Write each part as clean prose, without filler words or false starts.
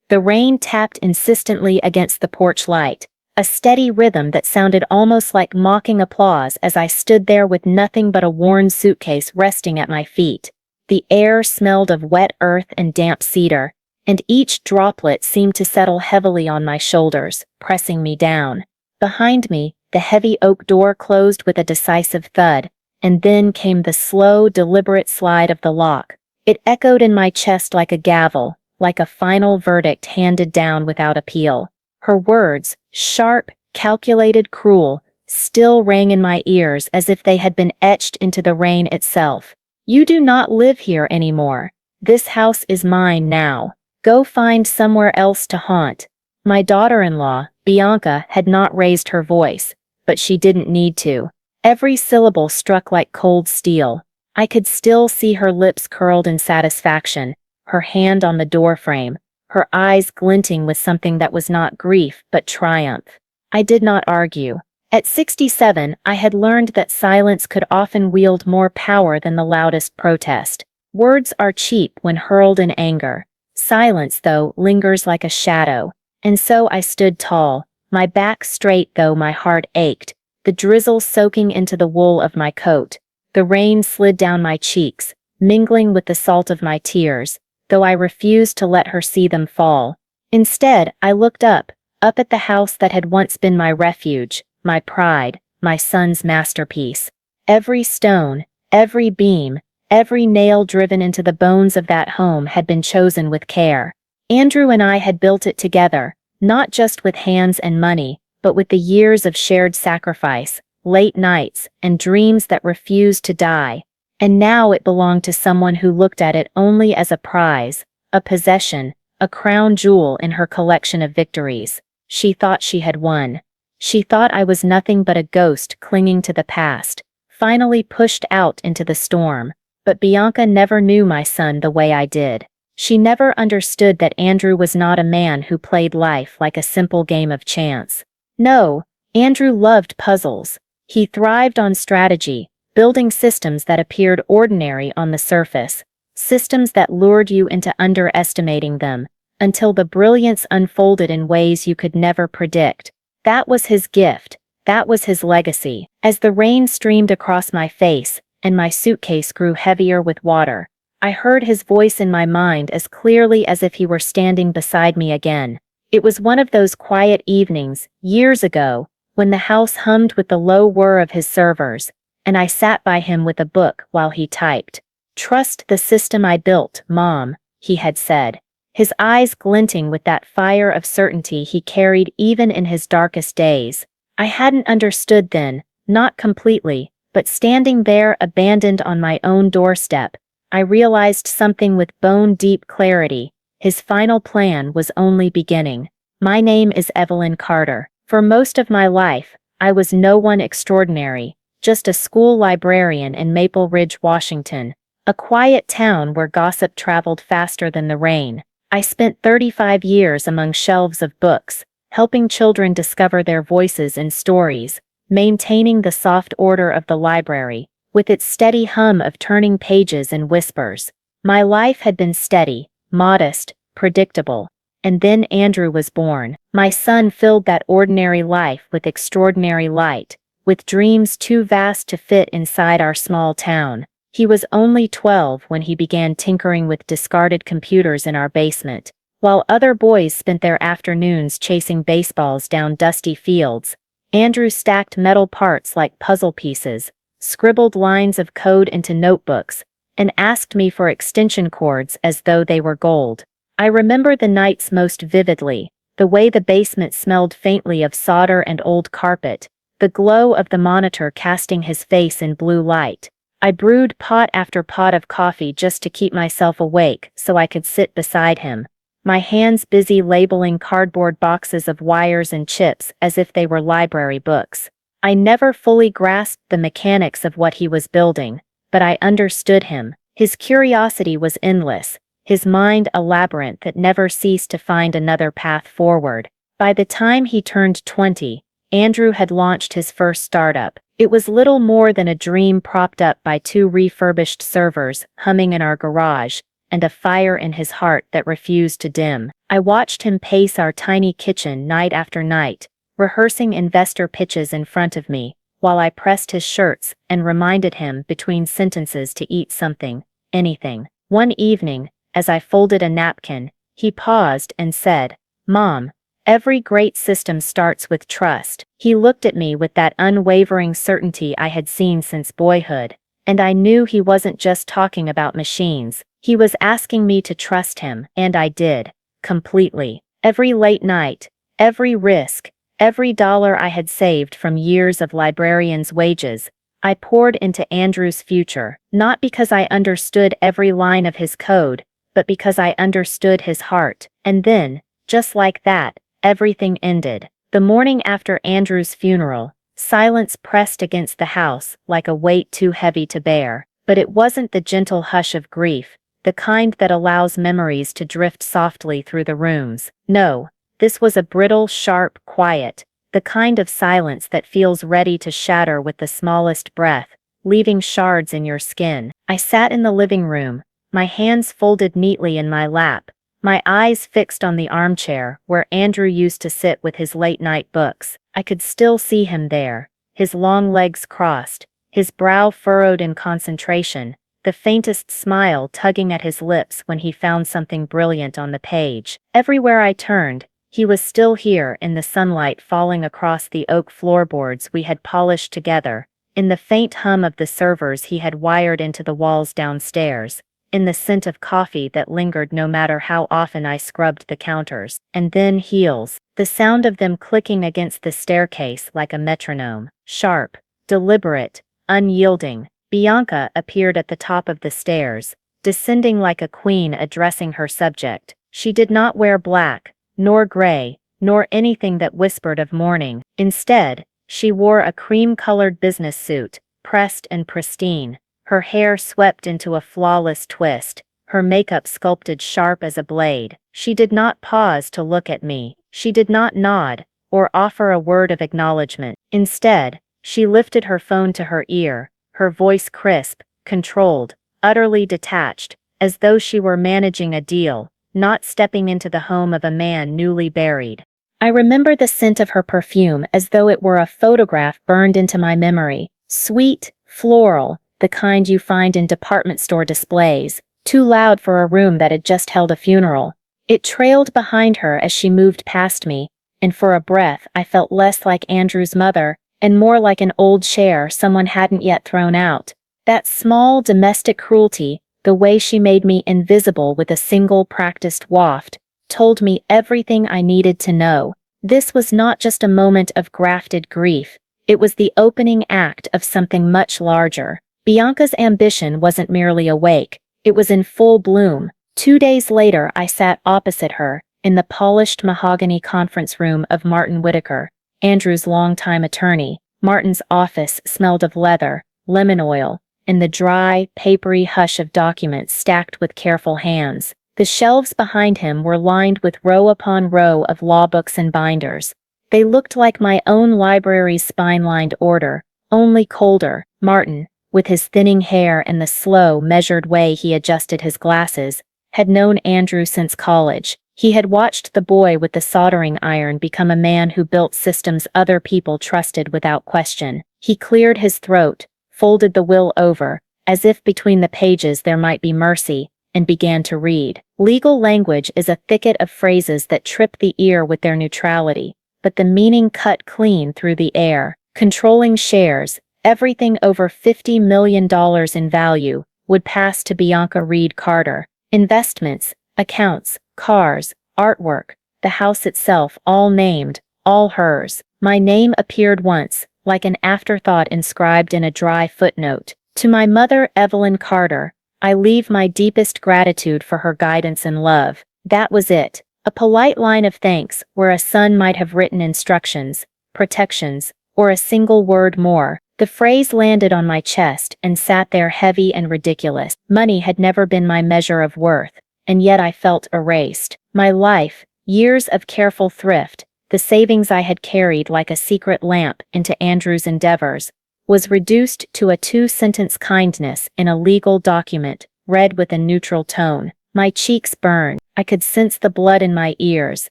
The rain tapped insistently against the porch light, a steady rhythm that sounded almost like mocking applause as I stood there with nothing but a worn suitcase resting at my feet. The air smelled of wet earth and damp cedar, and each droplet seemed to settle heavily on my shoulders, pressing me down. Behind me, the heavy oak door closed with a decisive thud, and then came the slow, deliberate slide of the lock. It echoed in my chest like a gavel, like a final verdict handed down without appeal. Her words, sharp, calculated, cruel, still rang in my ears as if they had been etched into the rain itself. "You do not live here anymore. This house is mine now. Go find somewhere else to haunt." My daughter-in-law, Bianca, had not raised her voice, but she didn't need to. Every syllable struck like cold steel. I could still see her lips curled in satisfaction, her hand on the doorframe, her eyes glinting with something that was not grief but triumph. I did not argue. At 67, I had learned that silence could often wield more power than the loudest protest. Words are cheap when hurled in anger. Silence, though, lingers like a shadow. And so I stood tall, my back straight though my heart ached, the drizzle soaking into the wool of my coat. The rain slid down my cheeks, mingling with the salt of my tears, though I refused to let her see them fall. Instead, I looked up at the house that had once been my refuge, my pride, my son's masterpiece. Every stone, every beam, every nail driven into the bones of that home had been chosen with care. Andrew and I had built it together, not just with hands and money, but with the years of shared sacrifice, late nights, and dreams that refused to die. And now it belonged to someone who looked at it only as a prize, a possession, a crown jewel in her collection of victories. She thought she had won. She thought I was nothing but a ghost clinging to the past, finally pushed out into the storm. But Bianca never knew my son the way I did. She never understood that Andrew was not a man who played life like a simple game of chance. No, Andrew loved puzzles. He thrived on strategy, building systems that appeared ordinary on the surface, systems that lured you into underestimating them, until the brilliance unfolded in ways you could never predict. That was his gift. That was his legacy. As the rain streamed across my face, and my suitcase grew heavier with water, I heard his voice in my mind as clearly as if he were standing beside me again. It was one of those quiet evenings, years ago, when the house hummed with the low whir of his servers, and I sat by him with a book while he typed. "Trust the system I built, Mom," he had said, his eyes glinting with that fire of certainty he carried even in his darkest days. I hadn't understood then, not completely, but standing there abandoned on my own doorstep, I realized something with bone-deep clarity. His final plan was only beginning. My name is Evelyn Carter. For most of my life, I was no one extraordinary, just a school librarian in Maple Ridge, Washington, a quiet town where gossip traveled faster than the rain. I spent 35 years among shelves of books, helping children discover their voices in stories, maintaining the soft order of the library, with its steady hum of turning pages and whispers. My life had been steady, modest, predictable. And then Andrew was born. My son filled that ordinary life with extraordinary light, with dreams too vast to fit inside our small town. He was only 12 when he began tinkering with discarded computers in our basement. While other boys spent their afternoons chasing baseballs down dusty fields, Andrew stacked metal parts like puzzle pieces, scribbled lines of code into notebooks, and asked me for extension cords as though they were gold. I remember the nights most vividly, the way the basement smelled faintly of solder and old carpet, the glow of the monitor casting his face in blue light. I brewed pot after pot of coffee just to keep myself awake so I could sit beside him, my hands busy labeling cardboard boxes of wires and chips as if they were library books. I never fully grasped the mechanics of what he was building, but I understood him. His curiosity was endless, his mind a labyrinth that never ceased to find another path forward. By the time he turned 20, Andrew had launched his first startup. It was little more than a dream propped up by 2 refurbished servers humming in our garage, and a fire in his heart that refused to dim. I watched him pace our tiny kitchen night after night, rehearsing investor pitches in front of me, while I pressed his shirts and reminded him between sentences to eat something, anything. One evening, as I folded a napkin, he paused and said, "Mom, every great system starts with trust." He looked at me with that unwavering certainty I had seen since boyhood, and I knew he wasn't just talking about machines. He was asking me to trust him, and I did, completely. Every late night, every risk, every dollar I had saved from years of librarian's wages, I poured into Andrew's future, not because I understood every line of his code, but because I understood his heart. And then, just like that, everything ended. The morning after Andrew's funeral, silence pressed against the house like a weight too heavy to bear. But it wasn't the gentle hush of grief, the kind that allows memories to drift softly through the rooms. No, this was a brittle, sharp quiet, the kind of silence that feels ready to shatter with the smallest breath, leaving shards in your skin. I sat in the living room, my hands folded neatly in my lap, my eyes fixed on the armchair where Andrew used to sit with his late-night books. I could still see him there, his long legs crossed, his brow furrowed in concentration, the faintest smile tugging at his lips when he found something brilliant on the page. Everywhere I turned, he was still here in the sunlight falling across the oak floorboards we had polished together, in the faint hum of the servers he had wired into the walls downstairs, in the scent of coffee that lingered no matter how often I scrubbed the counters. And then heels, the sound of them clicking against the staircase like a metronome. Sharp, deliberate, unyielding. Bianca appeared at the top of the stairs, descending like a queen addressing her subject. She did not wear black, nor gray, nor anything that whispered of mourning. Instead, she wore a cream-colored business suit, pressed and pristine, her hair swept into a flawless twist, her makeup sculpted sharp as a blade. She did not pause to look at me. She did not nod, or offer a word of acknowledgement. Instead, she lifted her phone to her ear, her voice crisp, controlled, utterly detached, as though she were managing a deal, not stepping into the home of a man newly buried. I remember the scent of her perfume as though it were a photograph burned into my memory. Sweet, floral, the kind you find in department store displays, too loud for a room that had just held a funeral. It trailed behind her as she moved past me, and for a breath I felt less like Andrew's mother, and more like an old chair someone hadn't yet thrown out. That small domestic cruelty, the way she made me invisible with a single practiced waft, told me everything I needed to know. This was not just a moment of grafted grief, it was the opening act of something much larger. Bianca's ambition wasn't merely awake, it was in full bloom. 2 days later I sat opposite her, in the polished mahogany conference room of Martin Whitaker, Andrew's longtime attorney. Martin's office smelled of leather, lemon oil, and the dry, papery hush of documents stacked with careful hands. The shelves behind him were lined with row upon row of law books and binders. They looked like my own library's spine-lined order, only colder. Martin, with his thinning hair and the slow, measured way he adjusted his glasses, had known Andrew since college. He had watched the boy with the soldering iron become a man who built systems other people trusted without question. He cleared his throat, folded the will over, as if between the pages there might be mercy, and began to read. Legal language is a thicket of phrases that trip the ear with their neutrality, but the meaning cut clean through the air. Controlling shares, everything over $50 million in value, would pass to Bianca Reed Carter. Investments, accounts, cars, artwork, the house itself, all named, all hers. My name appeared once, like an afterthought inscribed in a dry footnote. To my mother, Evelyn Carter, I leave my deepest gratitude for her guidance and love. That was it. A polite line of thanks where a son might have written instructions, protections, or a single word more. The phrase landed on my chest and sat there heavy and ridiculous. Money had never been my measure of worth, and yet I felt erased. My life, years of careful thrift, the savings I had carried like a secret lamp into Andrew's endeavors, was reduced to a 2-sentence kindness in a legal document, read with a neutral tone. My cheeks burned. I could sense the blood in my ears,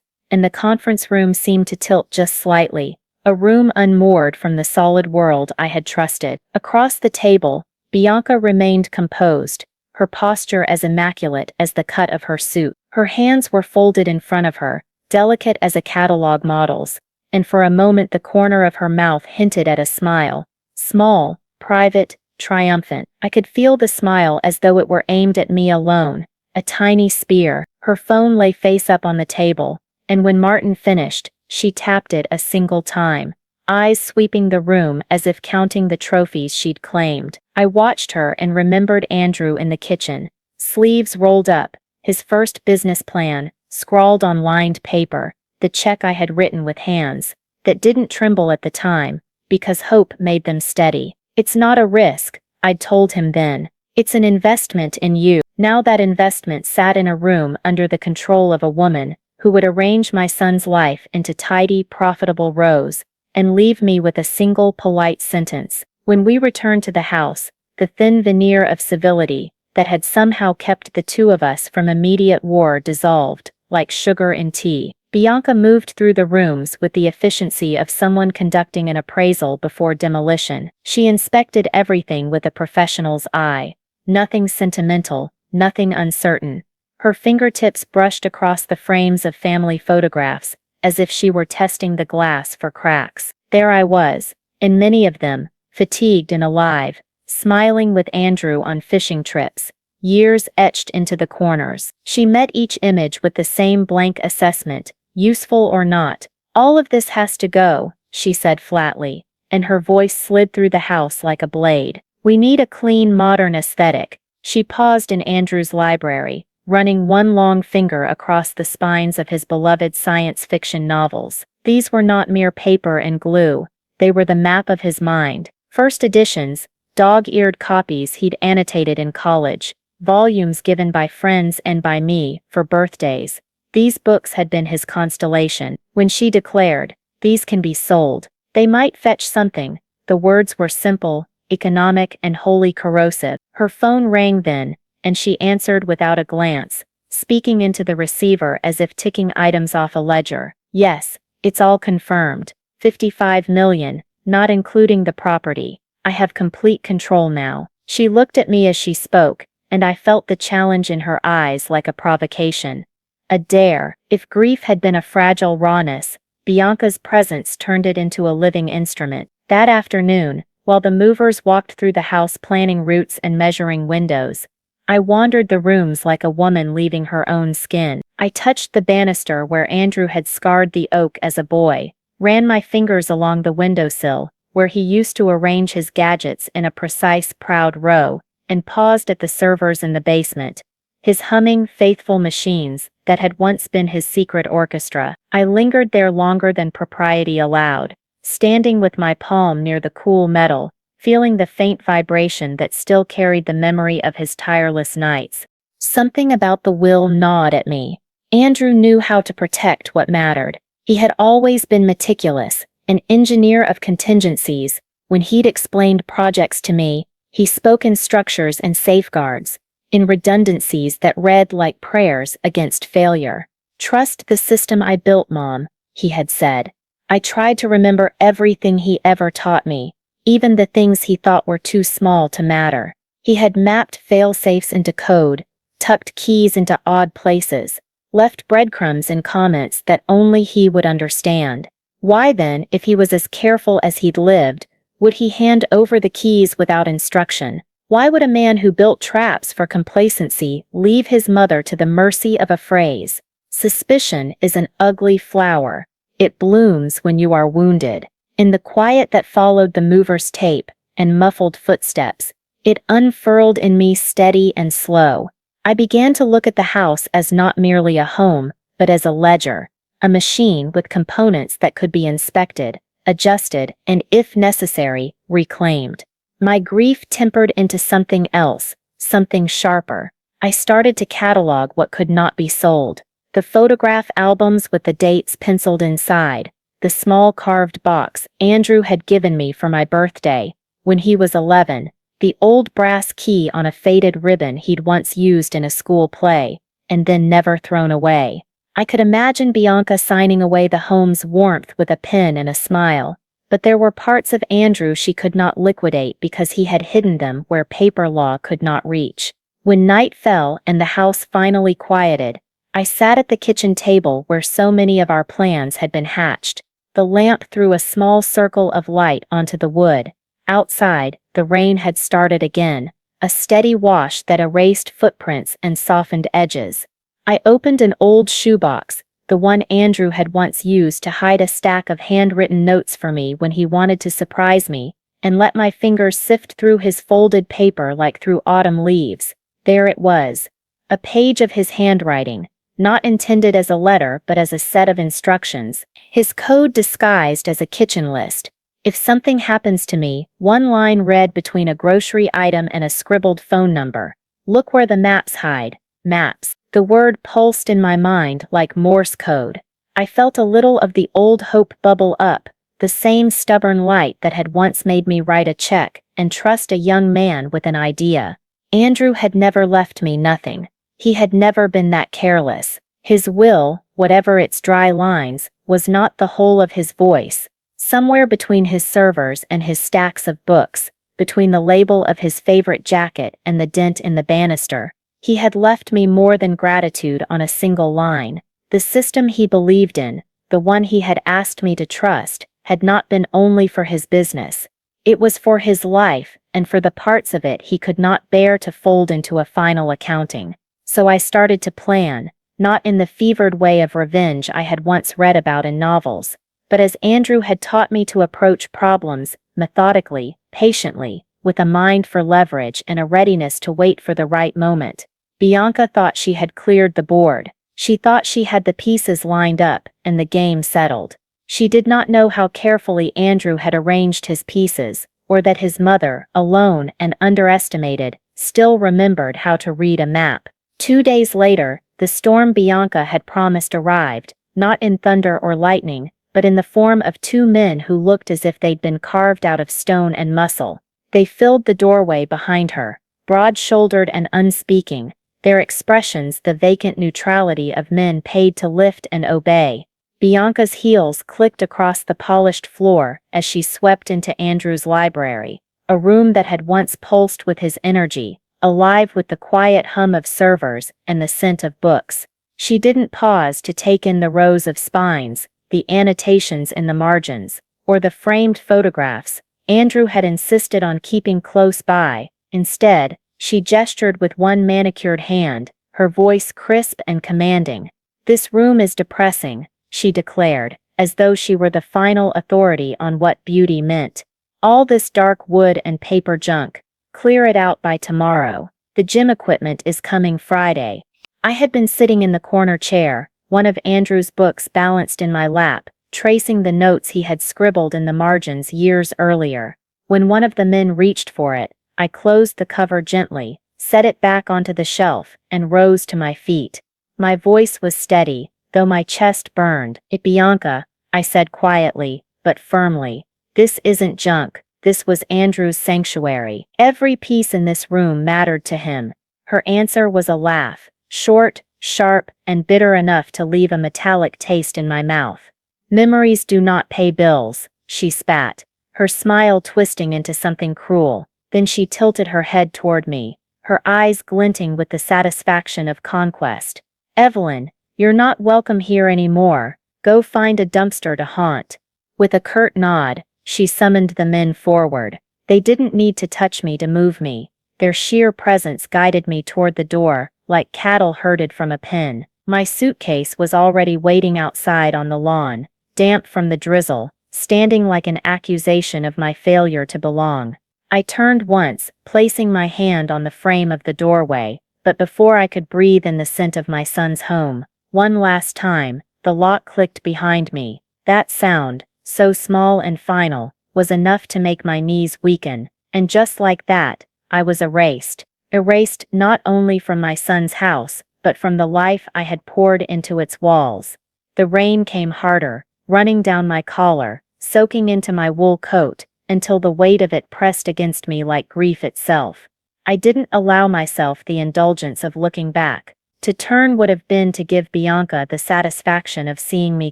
and the conference room seemed to tilt just slightly, a room unmoored from the solid world I had trusted. Across the table, Bianca remained composed, her posture as immaculate as the cut of her suit. Her hands were folded in front of her, delicate as a catalog model's, and for a moment the corner of her mouth hinted at a smile. Small, private, triumphant. I could feel the smile as though it were aimed at me alone, a tiny spear. Her phone lay face up on the table, and when Martin finished, she tapped it a single time, eyes sweeping the room as if counting the trophies she'd claimed. I watched her and remembered Andrew in the kitchen, sleeves rolled up, his first business plan, scrawled on lined paper, the check I had written with hands that didn't tremble at the time, because hope made them steady. It's not a risk, I'd told him then. It's an investment in you. Now that investment sat in a room under the control of a woman who would arrange my son's life into tidy, profitable rows and leave me with a single polite sentence. When we returned to the house, the thin veneer of civility that had somehow kept the two of us from immediate war dissolved, like sugar in tea. Bianca moved through the rooms with the efficiency of someone conducting an appraisal before demolition. She inspected everything with a professional's eye. Nothing sentimental, nothing uncertain. Her fingertips brushed across the frames of family photographs, as if she were testing the glass for cracks. There I was, in many of them, fatigued and alive, smiling with Andrew on fishing trips, years etched into the corners. She met each image with the same blank assessment, useful or not. All of this has to go, she said flatly, and her voice slid through the house like a blade. We need a clean, modern aesthetic. She paused in Andrew's library, running one long finger across the spines of his beloved science fiction novels. These were not mere paper and glue, they were the map of his mind. First editions, dog-eared copies he'd annotated in college, volumes given by friends and by me for birthdays. These books had been his constellation. When she declared, "These can be sold," they might fetch something. The words were simple, economic, and wholly corrosive. Her phone rang then, and she answered without a glance, speaking into the receiver as if ticking items off a ledger. "Yes, it's all confirmed. 55 million, not including the property. I have complete control now." She looked at me as she spoke, and I felt the challenge in her eyes like a provocation. A dare. If grief had been a fragile rawness, Bianca's presence turned it into a living instrument. That afternoon, while the movers walked through the house planning routes and measuring windows, I wandered the rooms like a woman leaving her own skin. I touched the banister where Andrew had scarred the oak as a boy, ran my fingers along the windowsill, where he used to arrange his gadgets in a precise, proud row, and paused at the servers in the basement, his humming, faithful machines that had once been his secret orchestra. I lingered there longer than propriety allowed, standing with my palm near the cool metal, feeling the faint vibration that still carried the memory of his tireless nights. Something about the will gnawed at me. Andrew knew how to protect what mattered. He had always been meticulous, an engineer of contingencies. When he'd explained projects to me, he spoke in structures and safeguards, in redundancies that read like prayers against failure. "Trust the system I built, Mom," he had said. I tried to remember everything he ever taught me, even the things he thought were too small to matter. He had mapped fail-safes into code, tucked keys into odd places, left breadcrumbs in comments that only he would understand. Why then, if he was as careful as he'd lived, would he hand over the keys without instruction? Why would a man who built traps for complacency leave his mother to the mercy of a phrase? Suspicion is an ugly flower. It blooms when you are wounded. In the quiet that followed the mover's tape and muffled footsteps, it unfurled in me steady and slow. I began to look at the house as not merely a home, but as a ledger, a machine with components that could be inspected, adjusted, and if necessary, reclaimed. My grief tempered into something else, something sharper. I started to catalog what could not be sold. The photograph albums with the dates penciled inside, the small carved box Andrew had given me for my birthday, when he was 11, the old brass key on a faded ribbon he'd once used in a school play, and then never thrown away. I could imagine Bianca signing away the home's warmth with a pen and a smile, but there were parts of Andrew she could not liquidate because he had hidden them where paper law could not reach. When night fell and the house finally quieted, I sat at the kitchen table where so many of our plans had been hatched. The lamp threw a small circle of light onto the wood. Outside, the rain had started again, a steady wash that erased footprints and softened edges. I opened an old shoebox, the one Andrew had once used to hide a stack of handwritten notes for me when he wanted to surprise me, and let my fingers sift through his folded paper like through autumn leaves. There it was. A page of his handwriting, not intended as a letter but as a set of instructions, his code disguised as a kitchen list. If something happens to me, one line read between a grocery item and a scribbled phone number. Look where the maps hide. Maps. The word pulsed in my mind like Morse code. I felt a little of the old hope bubble up, the same stubborn light that had once made me write a check and trust a young man with an idea. Andrew had never left me nothing. He had never been that careless. His will, whatever its dry lines, was not the whole of his voice. Somewhere between his servers and his stacks of books, between the label of his favorite jacket and the dent in the banister, he had left me more than gratitude on a single line. The system he believed in, the one he had asked me to trust, had not been only for his business. It was for his life, and for the parts of it he could not bear to fold into a final accounting. So I started to plan, not in the fevered way of revenge I had once read about in novels, but as Andrew had taught me to approach problems, methodically, patiently, with a mind for leverage and a readiness to wait for the right moment. Bianca thought she had cleared the board. She thought she had the pieces lined up and the game settled. She did not know how carefully Andrew had arranged his pieces, or that his mother, alone and underestimated, still remembered how to read a map. 2 days later, the storm Bianca had promised arrived, not in thunder or lightning, but in the form of 2 men who looked as if they'd been carved out of stone and muscle. They filled the doorway behind her, broad-shouldered and unspeaking, their expressions the vacant neutrality of men paid to lift and obey. Bianca's heels clicked across the polished floor as she swept into Andrew's library, a room that had once pulsed with his energy, alive with the quiet hum of servers and the scent of books. She didn't pause to take in the rows of spines, the annotations in the margins, or the framed photographs Andrew had insisted on keeping close by. Instead, she gestured with one manicured hand, her voice crisp and commanding. "This room is depressing," she declared, as though she were the final authority on what beauty meant. "All this dark wood and paper junk. Clear it out by tomorrow. The gym equipment is coming Friday." I had been sitting in the corner chair, one of Andrew's books balanced in my lap, tracing the notes he had scribbled in the margins years earlier. When one of the men reached for it, I closed the cover gently, set it back onto the shelf, and rose to my feet. My voice was steady, though my chest burned. "Bianca," I said quietly, but firmly, "this isn't junk. This was Andrew's sanctuary. Every piece in this room mattered to him." Her answer was a laugh, short, sharp, and bitter enough to leave a metallic taste in my mouth. "Memories do not pay bills," she spat, her smile twisting into something cruel. Then she tilted her head toward me, her eyes glinting with the satisfaction of conquest. "Evelyn, you're not welcome here anymore. Go find a dumpster to haunt." With a curt nod, she summoned the men forward. They didn't need to touch me to move me. Their sheer presence guided me toward the door, like cattle herded from a pen. My suitcase was already waiting outside on the lawn, damp from the drizzle, standing like an accusation of my failure to belong. I turned once, placing my hand on the frame of the doorway, but before I could breathe in the scent of my son's home, one last time, the lock clicked behind me. That sound, so small and final, was enough to make my knees weaken, and just like that, I was erased. Erased not only from my son's house, but from the life I had poured into its walls. The rain came harder, running down my collar, soaking into my wool coat, until the weight of it pressed against me like grief itself. I didn't allow myself the indulgence of looking back. To turn would have been to give Bianca the satisfaction of seeing me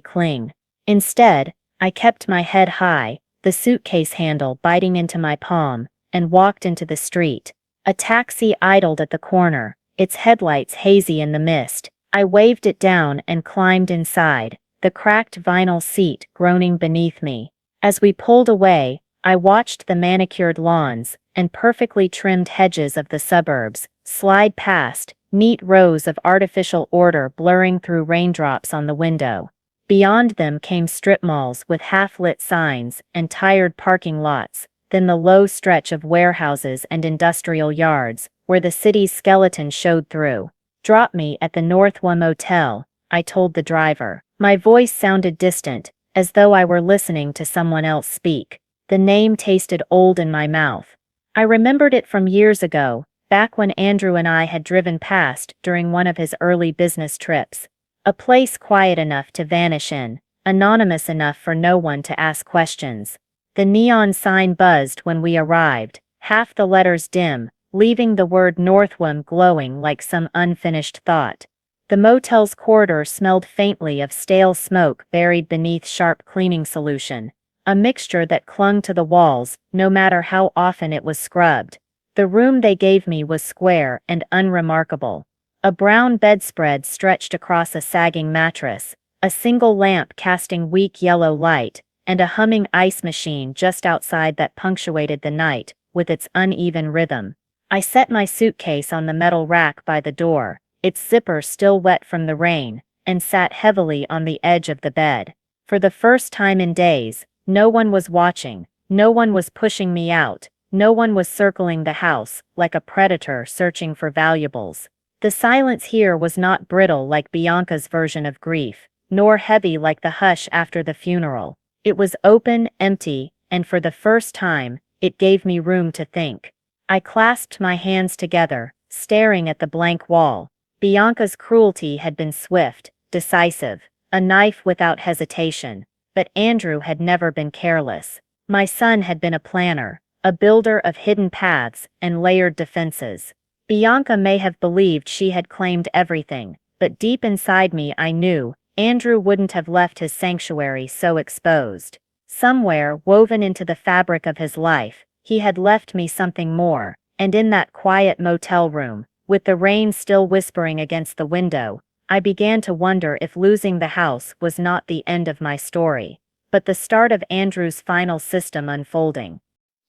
cling. Instead, I kept my head high, the suitcase handle biting into my palm, and walked into the street. A taxi idled at the corner, its headlights hazy in the mist. I waved it down and climbed inside, the cracked vinyl seat groaning beneath me. As we pulled away, I watched the manicured lawns and perfectly trimmed hedges of the suburbs slide past, neat rows of artificial order blurring through raindrops on the window. Beyond them came strip malls with half-lit signs and tired parking lots, then the low stretch of warehouses and industrial yards, where the city's skeleton showed through. "Drop me at the Northwa Motel," I told the driver. My voice sounded distant, as though I were listening to someone else speak. The name tasted old in my mouth. I remembered it from years ago, back when Andrew and I had driven past during one of his early business trips. A place quiet enough to vanish in, anonymous enough for no one to ask questions. The neon sign buzzed when we arrived, half the letters dim, leaving the word Northwam glowing like some unfinished thought. The motel's corridor smelled faintly of stale smoke buried beneath sharp cleaning solution, a mixture that clung to the walls no matter how often it was scrubbed. The room they gave me was square and unremarkable. A brown bedspread stretched across a sagging mattress, a single lamp casting weak yellow light, and a humming ice machine just outside that punctuated the night with its uneven rhythm. I set my suitcase on the metal rack by the door, its zipper still wet from the rain, and sat heavily on the edge of the bed. For the first time in days, no one was watching, no one was pushing me out, no one was circling the house like a predator searching for valuables. The silence here was not brittle like Bianca's version of grief, nor heavy like the hush after the funeral. It was open, empty, and for the first time, it gave me room to think. I clasped my hands together, staring at the blank wall. Bianca's cruelty had been swift, decisive, a knife without hesitation, but Andrew had never been careless. My son had been a planner, a builder of hidden paths and layered defenses. Bianca may have believed she had claimed everything, but deep inside me I knew Andrew wouldn't have left his sanctuary so exposed. Somewhere, woven into the fabric of his life, he had left me something more, and in that quiet motel room, with the rain still whispering against the window, I began to wonder if losing the house was not the end of my story, but the start of Andrew's final system unfolding.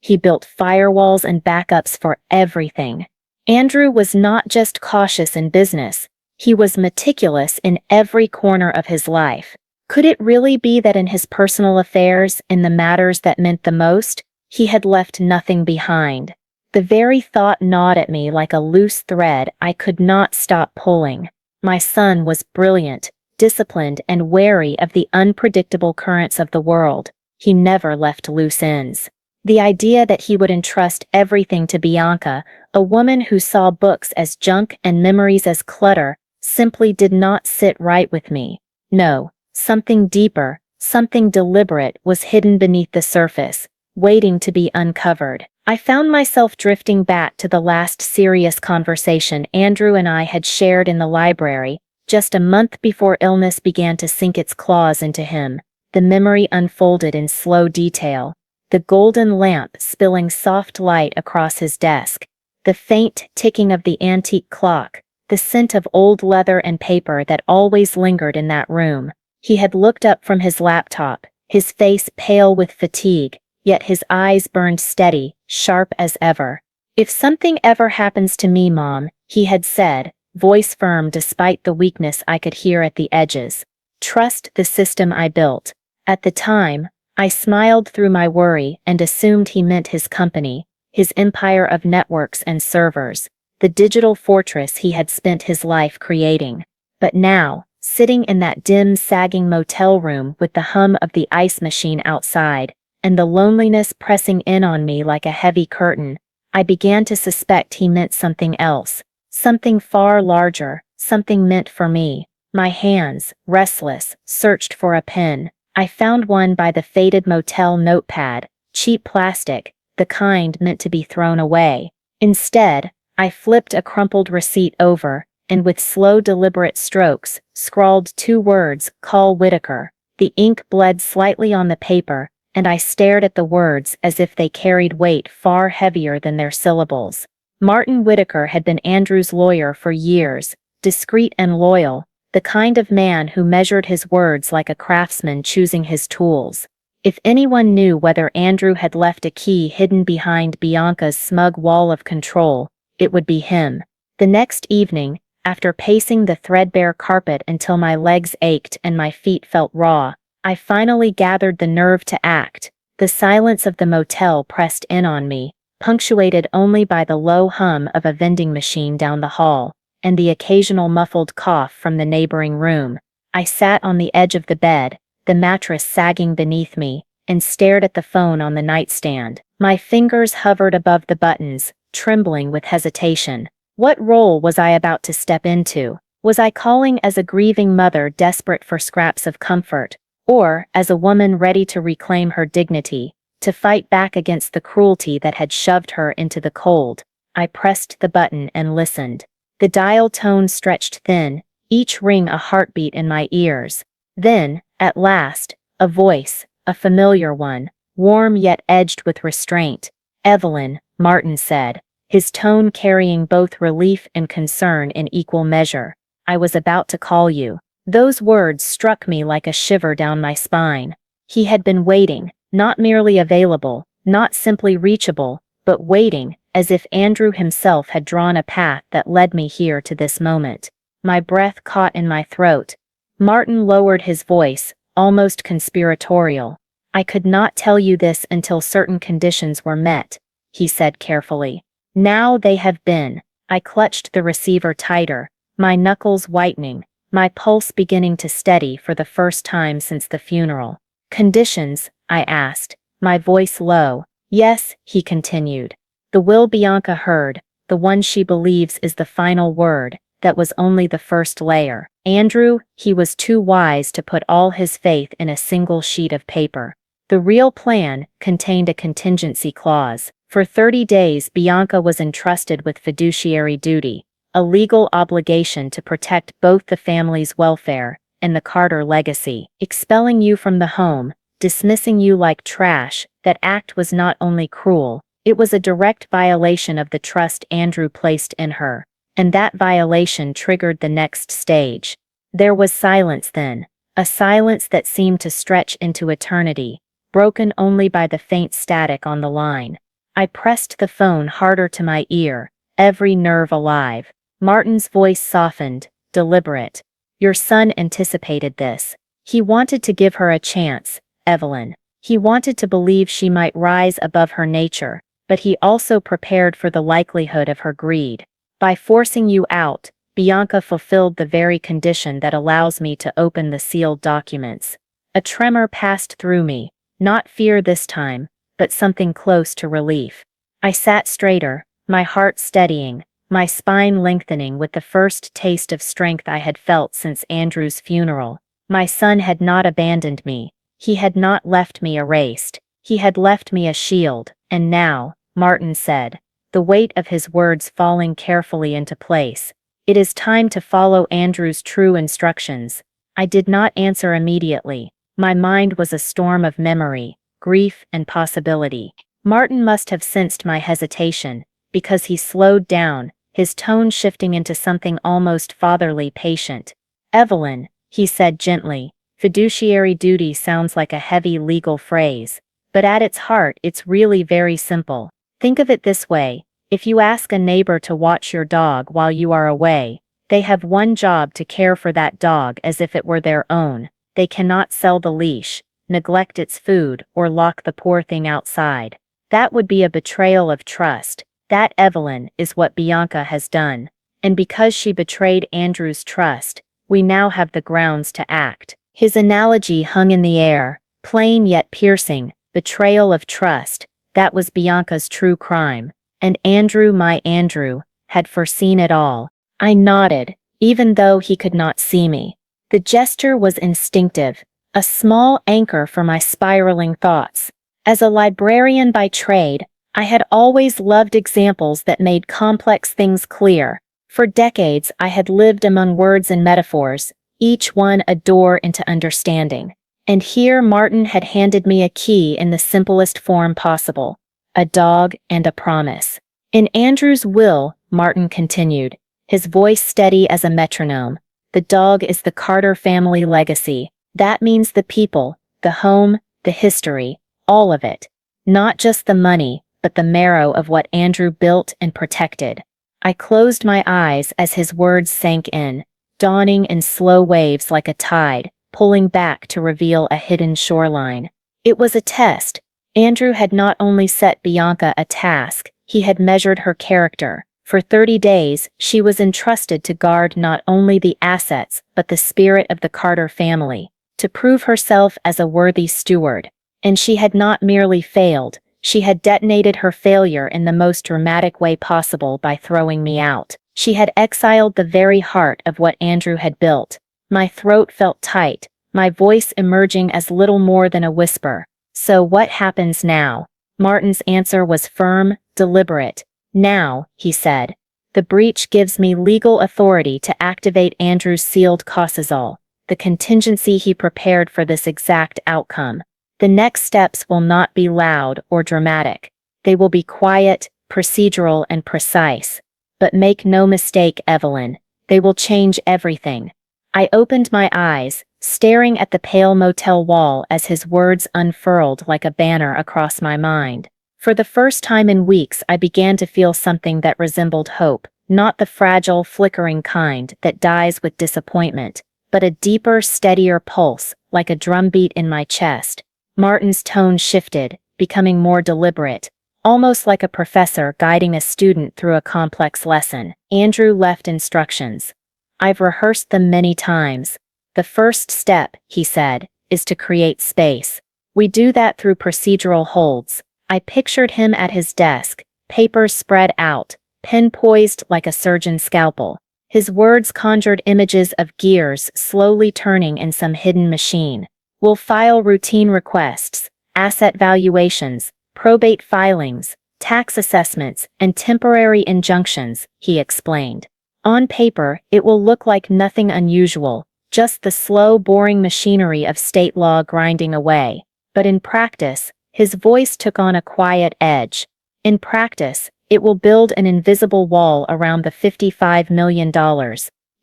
He built firewalls and backups for everything. Andrew was not just cautious in business, he was meticulous in every corner of his life. Could it really be that in his personal affairs, in the matters that meant the most, he had left nothing behind? The very thought gnawed at me like a loose thread I could not stop pulling. My son was brilliant, disciplined, and wary of the unpredictable currents of the world. He never left loose ends. The idea that he would entrust everything to Bianca, a woman who saw books as junk and memories as clutter, simply did not sit right with me. No, something deeper, something deliberate was hidden beneath the surface, waiting to be uncovered. I found myself drifting back to the last serious conversation Andrew and I had shared in the library, just a month before illness began to sink its claws into him. The memory unfolded in slow detail. The golden lamp spilling soft light across his desk, the faint ticking of the antique clock, the scent of old leather and paper that always lingered in that room. He had looked up from his laptop, his face pale with fatigue, yet his eyes burned steady, sharp as ever. "If something ever happens to me, Mom," he had said, voice firm despite the weakness I could hear at the edges, "trust the system I built." At the time, I smiled through my worry and assumed he meant his company, his empire of networks and servers, the digital fortress he had spent his life creating. But now, sitting in that dim, sagging motel room with the hum of the ice machine outside, and the loneliness pressing in on me like a heavy curtain, I began to suspect he meant something else, something far larger, something meant for me. My hands, restless, searched for a pen. I found one by the faded motel notepad, cheap plastic, the kind meant to be thrown away. Instead, I flipped a crumpled receipt over, and with slow deliberate strokes, scrawled 2 words, "Call Whitaker." The ink bled slightly on the paper, and I stared at the words as if they carried weight far heavier than their syllables. Martin Whitaker had been Andrew's lawyer for years, discreet and loyal, the kind of man who measured his words like a craftsman choosing his tools. If anyone knew whether Andrew had left a key hidden behind Bianca's smug wall of control, it would be him. The next evening, after pacing the threadbare carpet until my legs ached and my feet felt raw, I finally gathered the nerve to act. The silence of the motel pressed in on me, punctuated only by the low hum of a vending machine down the hall, and the occasional muffled cough from the neighboring room. I sat on the edge of the bed, the mattress sagging beneath me, and stared at the phone on the nightstand. My fingers hovered above the buttons, trembling with hesitation. What role was I about to step into? Was I calling as a grieving mother desperate for scraps of comfort, or as a woman ready to reclaim her dignity, to fight back against the cruelty that had shoved her into the cold? I pressed the button and listened. The dial tone stretched thin, each ring a heartbeat in my ears. Then, at last, a voice, a familiar one, warm yet edged with restraint. "Evelyn," Martin said, his tone carrying both relief and concern in equal measure. "I was about to call you." Those words struck me like a shiver down my spine. He had been waiting, not merely available, not simply reachable, but waiting, as if Andrew himself had drawn a path that led me here to this moment. My breath caught in my throat. Martin lowered his voice, almost conspiratorial. "I could not tell you this until certain conditions were met," he said carefully. "Now they have been." I clutched the receiver tighter, my knuckles whitening, my pulse beginning to steady for the first time since the funeral. "Conditions?" I asked, my voice low. "Yes," he continued. "The will Bianca heard, the one she believes is the final word, that was only the first layer. Andrew, he was too wise to put all his faith in a single sheet of paper. The real plan contained a contingency clause. For 30 days Bianca was entrusted with fiduciary duty, a legal obligation to protect both the family's welfare and the Carter legacy. Expelling you from the home, dismissing you like trash, that act was not only cruel, it was a direct violation of the trust Andrew placed in her. And that violation triggered the next stage. There was silence then, a silence that seemed to stretch into eternity, broken only by the faint static on the line. I pressed the phone harder to my ear, every nerve alive. Martin's voice softened, deliberate. "Your son anticipated this. He wanted to give her a chance, Evelyn. He wanted to believe she might rise above her nature, but he also prepared for the likelihood of her greed. By forcing you out, Bianca fulfilled the very condition that allows me to open the sealed documents." A tremor passed through me, not fear this time, but something close to relief. I sat straighter, my heart steadying, my spine lengthening with the first taste of strength I had felt since Andrew's funeral. My son had not abandoned me. He had not left me erased. He had left me a shield, and now, Martin said, the weight of his words falling carefully into place, "It is time to follow Andrew's true instructions." I did not answer immediately. My mind was a storm of memory, grief, and possibility. Martin must have sensed my hesitation, because he slowed down, his tone shifting into something almost fatherly patient. "Evelyn," he said gently, "fiduciary duty sounds like a heavy legal phrase, but at its heart it's really very simple. Think of it this way, if you ask a neighbor to watch your dog while you are away, they have one job: to care for that dog as if it were their own. They cannot sell the leash, neglect its food, or lock the poor thing outside. That would be a betrayal of trust. That, Evelyn, is what Bianca has done. And because she betrayed Andrew's trust, we now have the grounds to act." His analogy hung in the air, plain yet piercing. Betrayal of trust, that was Bianca's true crime. And Andrew, my Andrew, had foreseen it all. I nodded, even though he could not see me. The gesture was instinctive, a small anchor for my spiraling thoughts. As a librarian by trade, I had always loved examples that made complex things clear. For decades I had lived among words and metaphors, each one a door into understanding. And here Martin had handed me a key in the simplest form possible: a dog and a promise. In Andrew's will, Martin continued, his voice steady as a metronome, the dog is the Carter family legacy. That means the people, the home, the history, all of it. Not just the money, but the marrow of what Andrew built and protected. I closed my eyes as his words sank in, dawning in slow waves like a tide, pulling back to reveal a hidden shoreline. It was a test. Andrew had not only set Bianca a task, he had measured her character. For 30 days, she was entrusted to guard not only the assets, but the spirit of the Carter family, to prove herself as a worthy steward. And she had not merely failed, she had detonated her failure in the most dramatic way possible by throwing me out. She had exiled the very heart of what Andrew had built. My throat felt tight, my voice emerging as little more than a whisper. So what happens now? Martin's answer was firm, deliberate. Now, he said, the breach gives me legal authority to activate Andrew's sealed causal, the contingency he prepared for this exact outcome. The next steps will not be loud or dramatic. They will be quiet, procedural, and precise. But make no mistake, Evelyn, they will change everything. I opened my eyes, staring at the pale motel wall as his words unfurled like a banner across my mind. For the first time in weeks, I began to feel something that resembled hope, not the fragile, flickering kind that dies with disappointment, but a deeper, steadier pulse, like a drumbeat in my chest. Martin's tone shifted, becoming more deliberate, almost like a professor guiding a student through a complex lesson. Andrew left instructions. I've rehearsed them many times. The first step, he said, is to create space. We do that through procedural holds. I pictured him at his desk, papers spread out, pen poised like a surgeon's scalpel. His words conjured images of gears slowly turning in some hidden machine. We'll file routine requests, asset valuations, probate filings, tax assessments, and temporary injunctions, he explained. On paper, it will look like nothing unusual, just the slow, boring machinery of state law grinding away. But in practice, his voice took on a quiet edge. In practice, it will build an invisible wall around the $55 million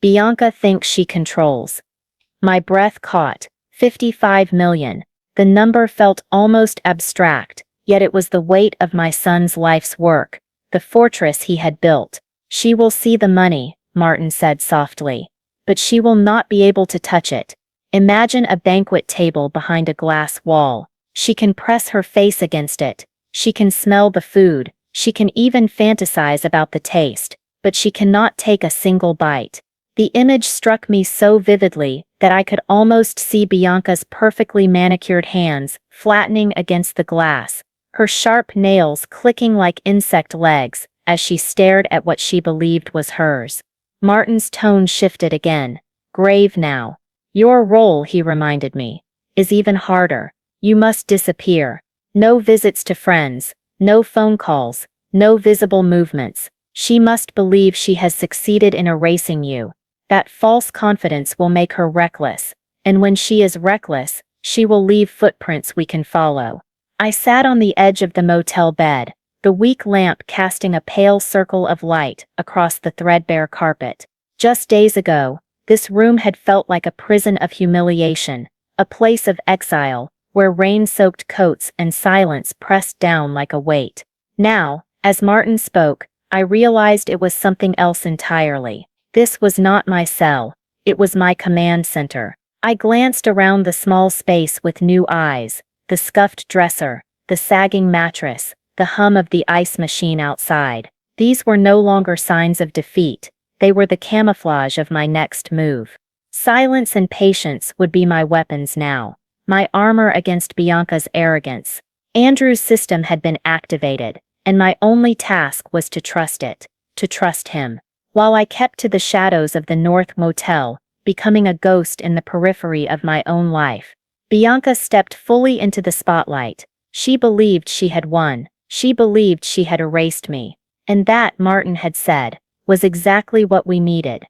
Bianca thinks she controls. My breath caught. 55 million. The number felt almost abstract, yet it was the weight of my son's life's work, the fortress he had built. She will see the money, Martin said softly, but she will not be able to touch it. Imagine a banquet table behind a glass wall. She can press her face against it. She can smell the food. She can even fantasize about the taste, but she cannot take a single bite. The image struck me so vividly that I could almost see Bianca's perfectly manicured hands flattening against the glass, her sharp nails clicking like insect legs as she stared at what she believed was hers. Martin's tone shifted again. Grave now. Your role, he reminded me, is even harder. You must disappear. No visits to friends, no phone calls, no visible movements. She must believe she has succeeded in erasing you. That false confidence will make her reckless, and when she is reckless, she will leave footprints we can follow. I sat on the edge of the motel bed, the weak lamp casting a pale circle of light across the threadbare carpet. Just days ago, this room had felt like a prison of humiliation, a place of exile, where rain-soaked coats and silence pressed down like a weight. Now, as Martin spoke, I realized it was something else entirely. This was not my cell. It was my command center. I glanced around the small space with new eyes, the scuffed dresser, the sagging mattress, the hum of the ice machine outside. These were no longer signs of defeat. They were the camouflage of my next move. Silence and patience would be my weapons now, my armor against Bianca's arrogance. Andrew's system had been activated, and my only task was to trust it, to trust him. While I kept to the shadows of the North Motel, becoming a ghost in the periphery of my own life, Bianca stepped fully into the spotlight. She believed she had won. She believed she had erased me. And that, Martin had said, was exactly what we needed.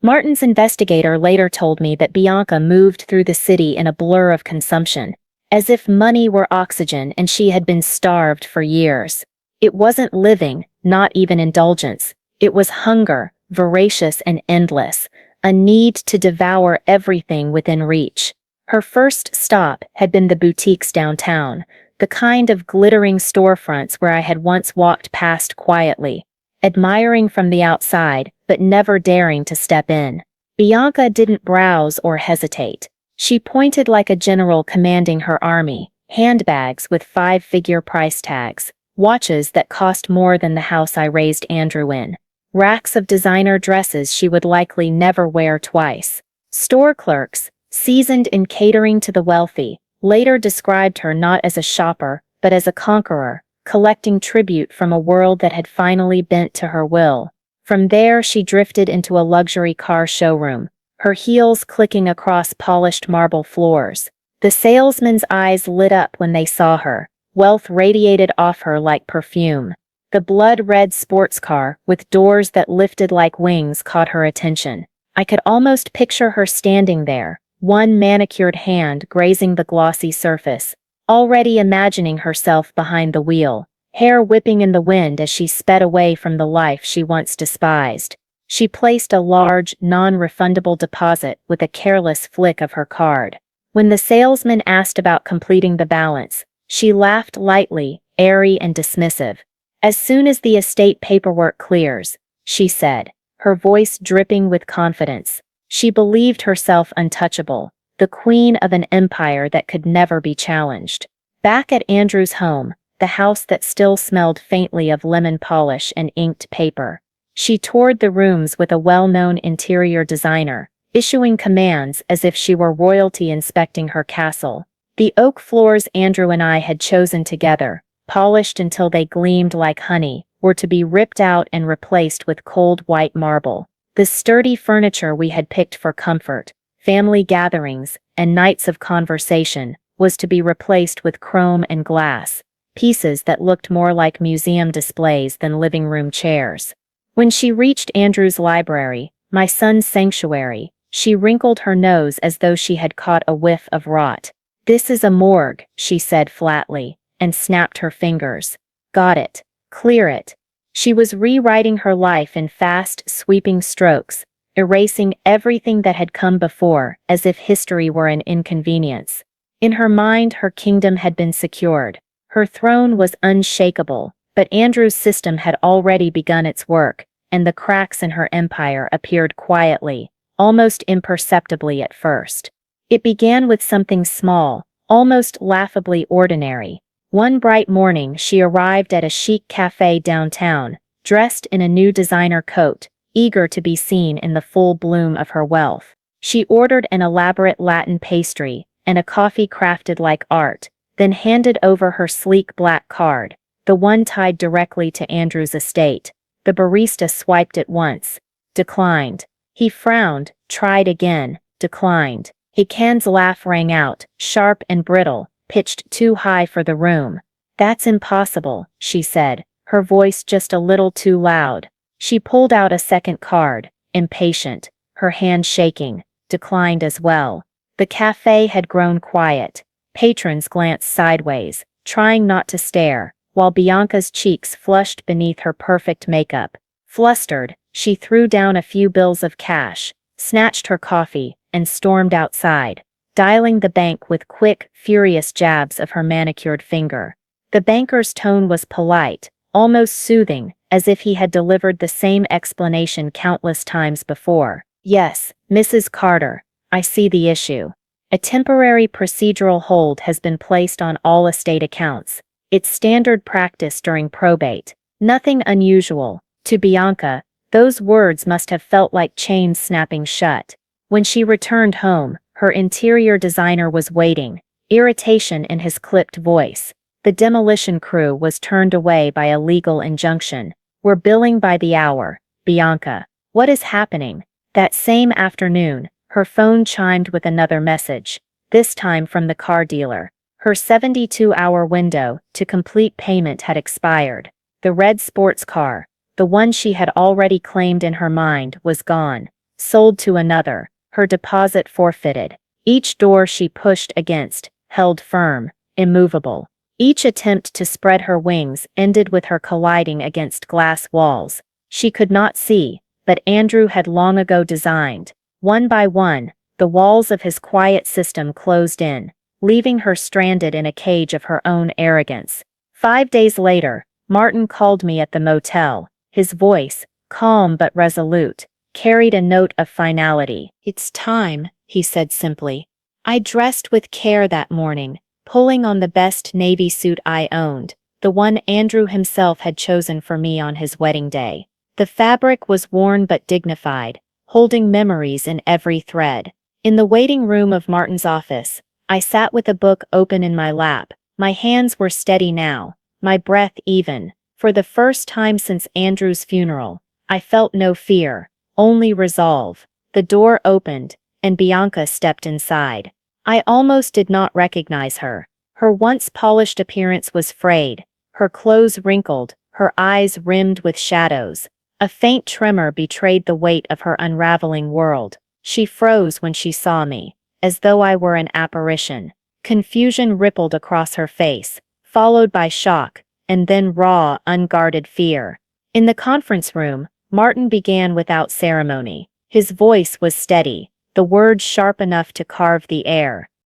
Martin's investigator later told me that Bianca moved through the city in a blur of consumption, as if money were oxygen and she had been starved for years. It wasn't living, not even indulgence. It was hunger, voracious and endless, a need to devour everything within reach. Her first stop had been the boutiques downtown, the kind of glittering storefronts where I had once walked past quietly, admiring from the outside, but never daring to step in. Bianca didn't browse or hesitate. She pointed like a general commanding her army, handbags with 5-figure price tags, watches that cost more than the house I raised Andrew in, racks of designer dresses she would likely never wear twice. Store clerks, seasoned in catering to the wealthy, later described her not as a shopper, but as a conqueror, collecting tribute from a world that had finally bent to her will. From there she drifted into a luxury car showroom, her heels clicking across polished marble floors. The salesmen's eyes lit up when they saw her. Wealth radiated off her like perfume. The blood-red sports car, with doors that lifted like wings, caught her attention. I could almost picture her standing there, one manicured hand grazing the glossy surface, already imagining herself behind the wheel, hair whipping in the wind as she sped away from the life she once despised. She placed a large, non-refundable deposit with a careless flick of her card. When the salesman asked about completing the balance, she laughed lightly, airy and dismissive. "As soon as the estate paperwork clears," she said, her voice dripping with confidence. She believed herself untouchable, the queen of an empire that could never be challenged. Back at Andrew's home, the house that still smelled faintly of lemon polish and inked paper, she toured the rooms with a well-known interior designer, issuing commands as if she were royalty inspecting her castle. The oak floors Andrew and I had chosen together, polished until they gleamed like honey, were to be ripped out and replaced with cold white marble. The sturdy furniture we had picked for comfort, family gatherings, and nights of conversation, was to be replaced with chrome and glass, pieces that looked more like museum displays than living room chairs. When she reached Andrew's library, my son's sanctuary, she wrinkled her nose as though she had caught a whiff of rot. "This is a morgue," she said flatly, and snapped her fingers. "Got it. Clear it." She was rewriting her life in fast, sweeping strokes, erasing everything that had come before, as if history were an inconvenience. In her mind, her kingdom had been secured. Her throne was unshakable, but Andrew's system had already begun its work, and the cracks in her empire appeared quietly, almost imperceptibly at first. It began with something small, almost laughably ordinary. One bright morning she arrived at a chic cafe downtown, dressed in a new designer coat, eager to be seen in the full bloom of her wealth. She ordered an elaborate Latin pastry and a coffee crafted like art, then handed over her sleek black card, the one tied directly to Andrew's estate. The barista swiped it once. Declined. He frowned, tried again, declined. Hican's laugh rang out, sharp and brittle, pitched too high for the room. "That's impossible," she said, her voice just a little too loud. She pulled out a second card, impatient, her hand shaking, declined as well. The cafe had grown quiet. Patrons glanced sideways, trying not to stare, while Bianca's cheeks flushed beneath her perfect makeup. Flustered, she threw down a few bills of cash, snatched her coffee, and stormed outside, dialing the bank with quick, furious jabs of her manicured finger. The banker's tone was polite, almost soothing, as if he had delivered the same explanation countless times before. "Yes, Mrs. Carter, I see the issue. A temporary procedural hold has been placed on all estate accounts. It's standard practice during probate. Nothing unusual." To Bianca, those words must have felt like chains snapping shut. When she returned home, her interior designer was waiting, irritation in his clipped voice. The demolition crew was turned away by a legal injunction. "We're billing by the hour, Bianca. What is happening?" That same afternoon, her phone chimed with another message, this time from the car dealer. Her 72-hour window to complete payment had expired. The red sports car, The one she had already claimed in her mind was gone, sold to another, her deposit forfeited. Each door she pushed against, held firm, immovable. Each attempt to spread her wings ended with her colliding against glass walls she could not see, but Andrew had long ago designed. One by one, the walls of his quiet system closed in, leaving her stranded in a cage of her own arrogance. 5 days later, Martin called me at the motel. His voice, calm but resolute, carried a note of finality. "It's time," he said simply. I dressed with care that morning, pulling on the best navy suit I owned, the one Andrew himself had chosen for me on his wedding day. The fabric was worn but dignified, holding memories in every thread. In the waiting room of Martin's office, I sat with a book open in my lap. My hands were steady now, my breath even. For the first time since Andrew's funeral, I felt no fear, only resolve. The door opened, and Bianca stepped inside. I almost did not recognize her. Her once polished appearance was frayed, her clothes wrinkled, her eyes rimmed with shadows. A faint tremor betrayed the weight of her unraveling world. She froze when she saw me, as though I were an apparition. Confusion rippled across her face, followed by shock, and then raw, unguarded fear. In the conference room, Martin began without ceremony. His voice was steady, the words sharp enough to carve the air.